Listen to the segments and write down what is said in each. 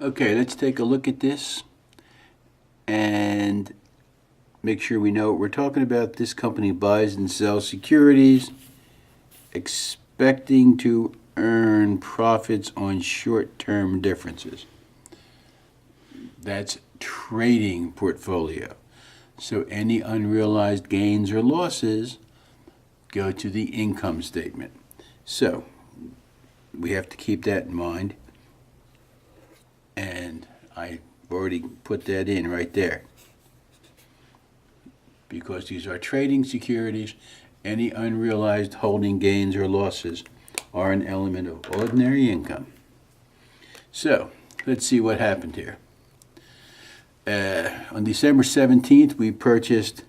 Okay, let's take a look at this and make sure we know what we're talking about. This company buys and sells securities, expecting to earn profits on short-term differences. That's trading portfolio. So any unrealized gains or losses go to the income statement. So we have to keep that in mind. And I've already put that in right there. Because these are trading securities, any unrealized holding gains or losses are an element of ordinary income. So let's see what happened here. On December 17th, we purchased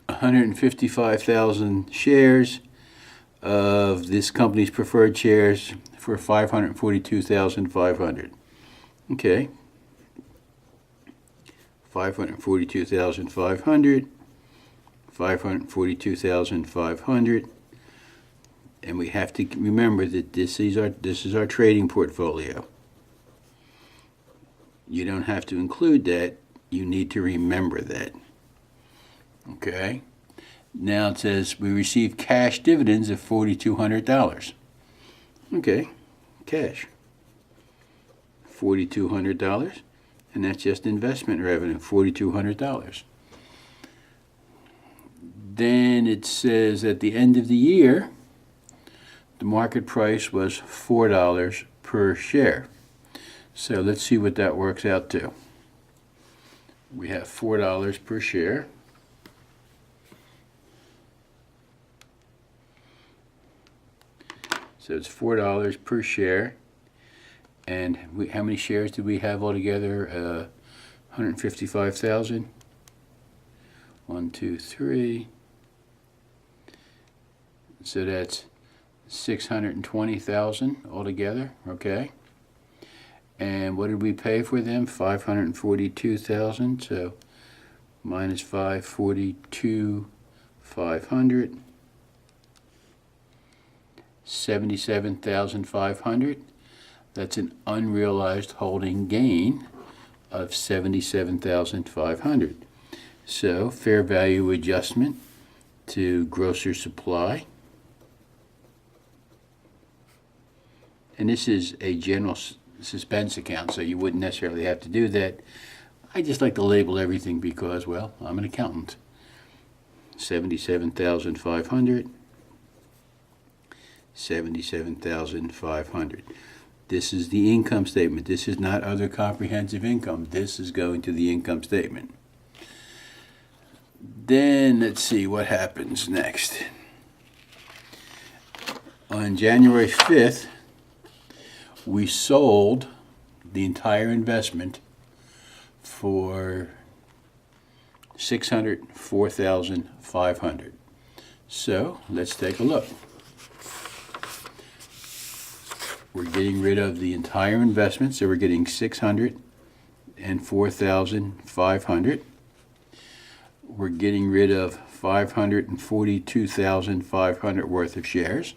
155,000 shares of this company's preferred shares for $542,500. Okay. 542,500, 542,500, and we have to remember that this is our trading portfolio. You don't have to include that. You need to remember that. Okay. Now it says we received cash dividends of $4,200. Okay, cash. $4,200, and that's just investment revenue, $4,200. Then it says at the end of the year, the market price was $4 per share. So let's see what that works out to. We have $4 per share. So it's $4 per share. And how many shares did we have altogether? 155,000. 1, 2, 3. So that's 620,000 altogether. Okay. And what did we pay for them? 542,000. So minus 542,500. 77,500. That's an unrealized holding gain of 77,500. So fair value adjustment to Grocer Supply. And this is a general suspense account, so you wouldn't necessarily have to do that. I just like to label everything because, well, I'm an accountant. 77,500. 77,500. This is the income statement. This is not other comprehensive income. This is going to the income statement. Then let's see what happens next. On January 5th, we sold the entire investment for $604,500. So let's take a look. We're getting rid of the entire investment, so we're getting $604,500. We're getting rid of $542,500 worth of shares.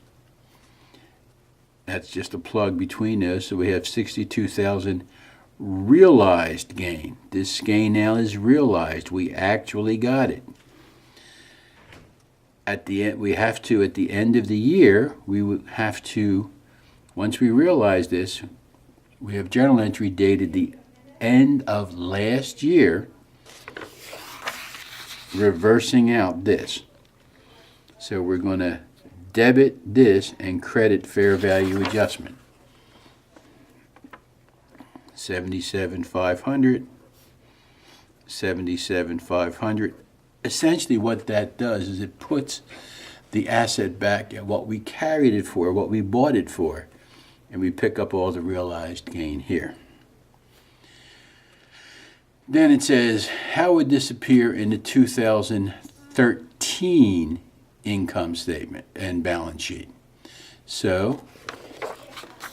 That's just a plug between those, so we have $62,000 realized gain. This gain now is realized. We actually got it. At the end, we have to, at the end of the year, we would have to. Once we realize this, we have journal entry dated the end of last year, reversing out this. So we're going to debit this and credit fair value adjustment. 77,500, 77,500. Essentially what that does is it puts the asset back at what we carried it for, what we bought it for. And we pick up all the realized gain here. Then it says, how would this appear in the 2013 income statement and balance sheet? So,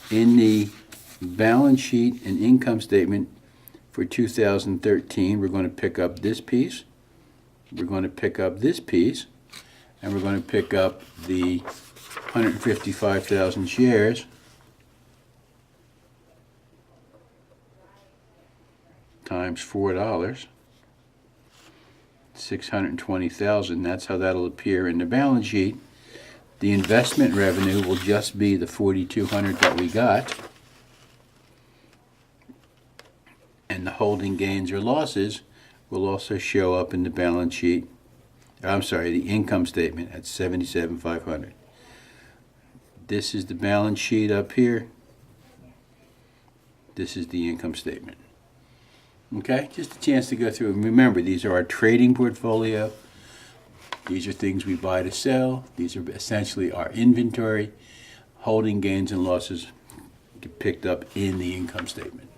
in the balance sheet and income statement for 2013, we're going to pick up this piece, we're going to pick up this piece, and we're going to pick up the 155,000 shares times $4, 620,000. That's how that'll appear in the balance sheet. The investment revenue will just be the 4,200 that we got, and the holding gains or losses will also show up in the balance sheet. I'm sorry, the income statement at 77,500. This is the balance sheet up here. This is the income statement. Okay, just a chance to go through. And remember, these are our trading portfolio. These are things we buy to sell. These are essentially our inventory. Holding gains and losses get picked up in the income statement.